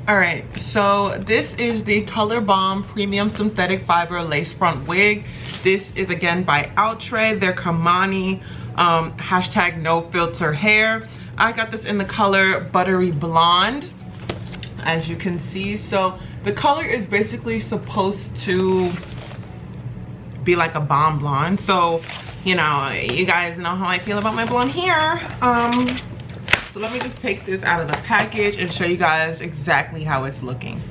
All right, so this is the Color Bomb Premium Synthetic Fiber Lace Front Wig. This is again by Outre, their Kimani hashtag no filter hair. I got this in the color Buttery Blonde, as you can see. So the color is basically supposed to be like a bomb blonde. So, you know, you guys know how I feel about my blonde hair. So let me just take this out of the package and show you guys exactly how it's looking.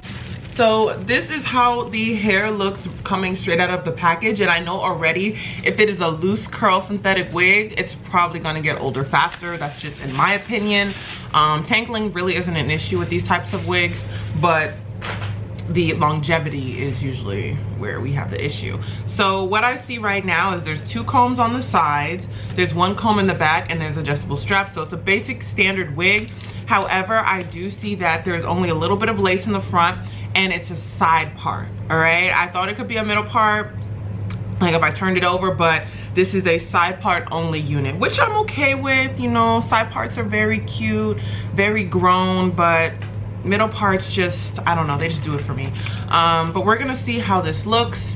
So this is how the hair looks coming straight out of the package. And I know already if it is a loose curl synthetic wig, it's probably gonna get older faster. That's just in my opinion. Tangling really isn't an issue with these types of wigs, but the longevity is usually where we have the issue. So what I see right now is there's 2 combs on the sides, there's 1 comb in the back, and there's adjustable straps. So it's a basic standard wig. However, I do see that there's only a little bit of lace in the front and it's a side part. All right, I thought it could be a middle part, like if I turned it over, but this is a side part only unit, which I'm okay with. You know, side parts are very cute, very grown, but middle parts just, I don't know, they just do it for me. But we're gonna see how this looks.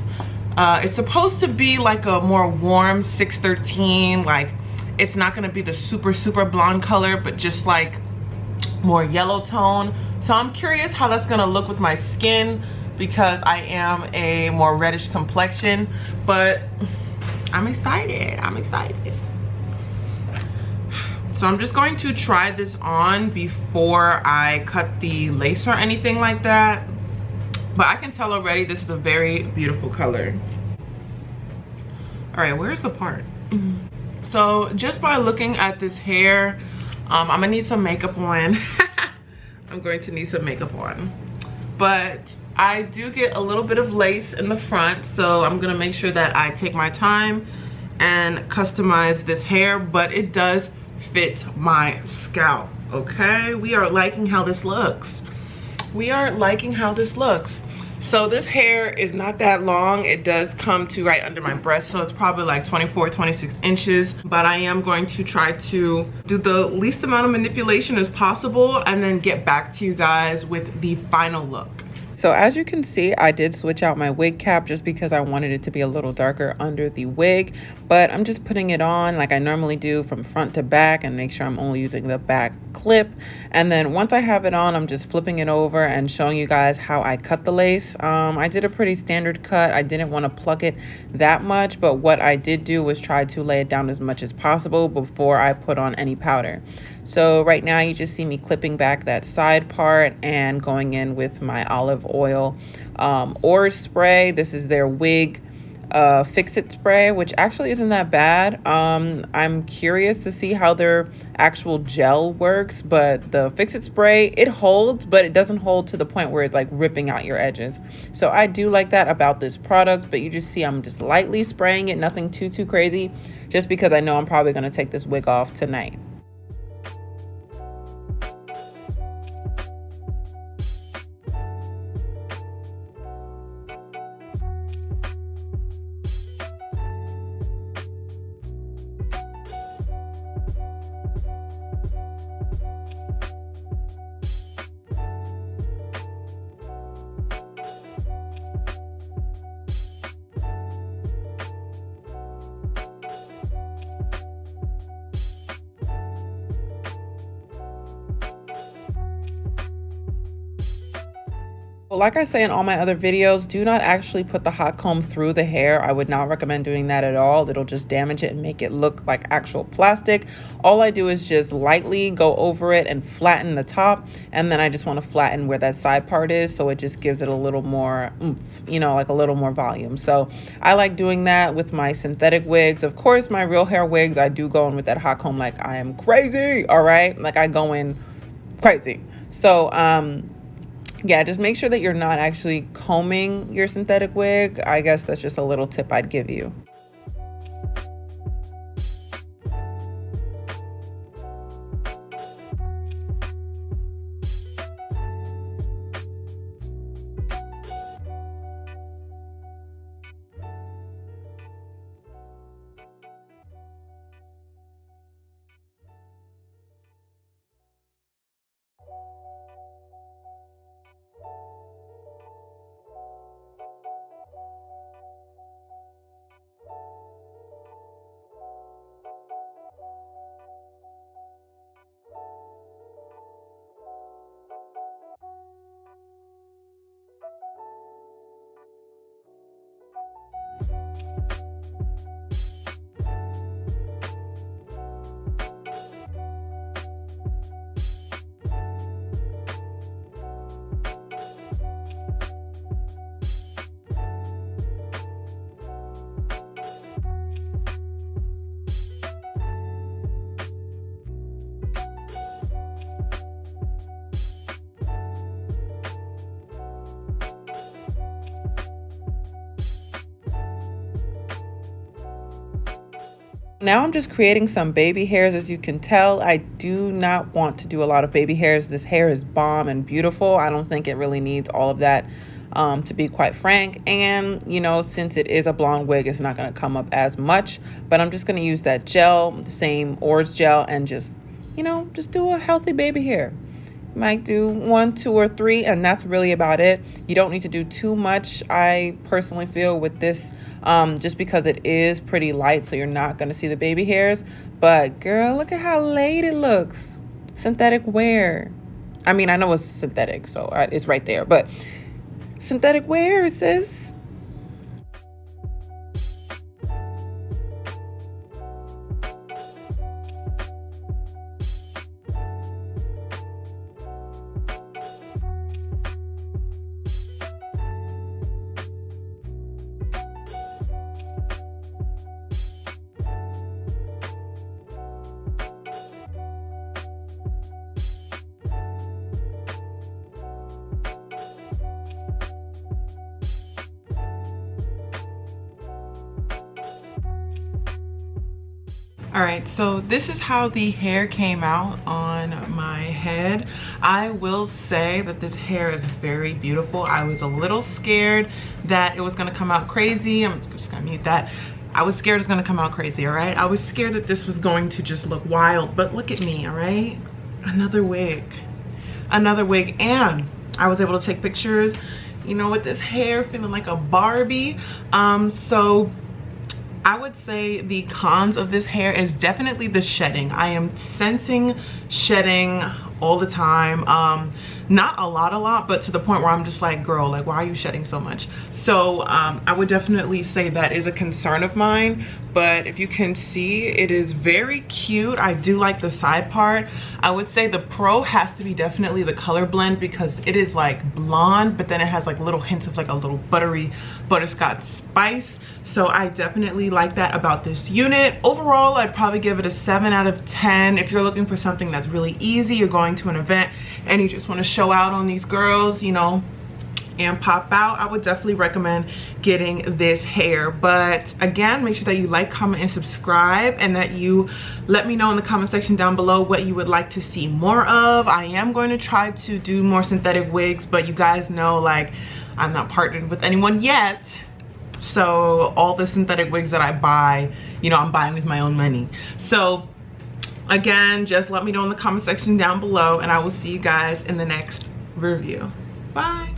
It's supposed to be like a more warm 613, like it's not gonna be the super blonde color, but just like more yellow tone. So I'm curious how that's gonna look with my skin, because I am a more reddish complexion, but I'm excited, I'm excited. So I'm just going to try this on before I cut the lace or anything like that. But I can tell already this is a very beautiful color. All right, where's the part? So just by looking at this hair, I'm gonna need some makeup on. I'm going to need some makeup on. But I do get a little bit of lace in the front, so I'm gonna make sure that I take my time and customize this hair, but it does fit my scalp. Okay, we are liking how this looks. We are liking how this looks. So this hair is not that long. It does come to right under my breast, so it's probably like 24-26 inches, but I am going to try to do the least amount of manipulation as possible and then get back to you guys with the final look. So as you can see, I did switch out my wig cap just because I wanted it to be a little darker under the wig, but I'm just putting it on like I normally do from front to back and make sure I'm only using the back clip. And then once I have it on, I'm just flipping it over and showing you guys how I cut the lace. I did a pretty standard cut. I didn't want to pluck it that much, but what I did do was try to lay it down as much as possible before I put on any powder. So right now you just see me clipping back that side part and going in with my olive oil or spray. This is their wig fix-it spray, which actually isn't that bad. I'm curious to see how their actual gel works, but the fix-it spray, it holds, but it doesn't hold to the point where it's like ripping out your edges. So I do like that about this product, but you just see I'm just lightly spraying it, nothing too crazy, just because I know I'm probably going to take this wig off tonight. Well, like I say in all my other videos, do not actually put the hot comb through the hair. I would not recommend doing that at all. It'll just damage it and make it look like actual plastic. All I do is just lightly go over it and flatten the top. And then I just want to flatten where that side part is, so it just gives it a little more oomph, you know, like a little more volume. So I like doing that with my synthetic wigs. Of course, my real hair wigs, I do go in with that hot comb like I am crazy, all right? Like I go in crazy. So, yeah, just make sure that you're not actually combing your synthetic wig. I guess that's just a little tip I'd give you. Now I'm just creating some baby hairs. As you can tell, I do not want to do a lot of baby hairs. This hair is bomb and beautiful. I don't think it really needs all of that, to be quite frank. And, you know, since it is a blonde wig, it's not going to come up as much. But I'm just going to use that gel, the same Outre gel, and just, you know, just do a healthy baby hair. Might do 1, 2, or 3, and that's really about it. You don't need to do too much, I personally feel, with this, just because it is pretty light, so you're not going to see the baby hairs. But girl, look at how laid it looks. Synthetic wear. I mean, I know it's synthetic, so it's right there, but synthetic wear, sis. All right, so this is how the hair came out on my head. I will say that this hair is very beautiful. I was a little scared that it was gonna come out crazy. I'm just gonna mute that. I was scared it was gonna come out crazy, all right? I was scared that this was going to just look wild, but look at me, all right? Another wig, and I was able to take pictures, you know, with this hair feeling like a Barbie. So I would say the cons of this hair is definitely the shedding. I am sensing shedding all the time. Not a lot, but to the point where I'm just like, girl, like, why are you shedding so much? So I would definitely say that is a concern of mine. But if you can see, it is very cute. I do like the side part. I would say the pro has to be definitely the color blend, because it is like blonde, but then it has like little hints of like a little buttery butterscotch spice. So I definitely like that about this unit. Overall, I'd probably give it a 7 out of 10. If you're looking for something that's really easy, you're going to an event and you just want to show out on these girls, you know, and pop out, I would definitely recommend getting this hair. But again, make sure that you like, comment, and subscribe, and that you let me know in the comment section down below what you would like to see more of. I am going to try to do more synthetic wigs, but you guys know, like, I'm not partnered with anyone yet. So all the synthetic wigs that I buy, you know, I'm buying with my own money. So again, just let me know in the comment section down below, and I will see you guys in the next review. Bye.